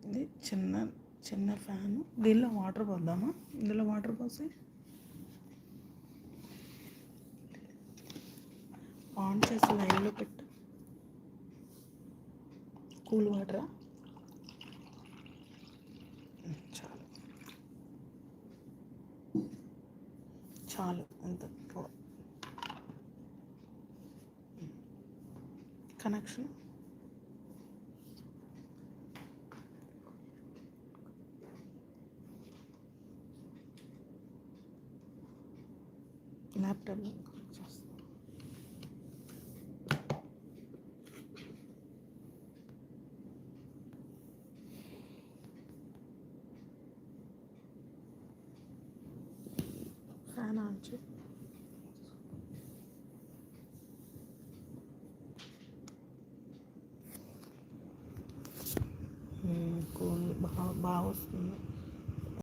ఇది చిన్న చిన్న ఫ్యాను. దీనిలో వాటర్ పోద్దామా? ఇందులో వాటర్ పోసి ఆన్ చేసి లైన్లో పెట్టు. కూల్ వాటరా? చాలు చాలు అంత కనెక్షన్. ల్యాప్టాప్లో చేస్తాను. ఫ్యాన్ ఆన్ చేయి. కూల్ బాగా వస్తుంది.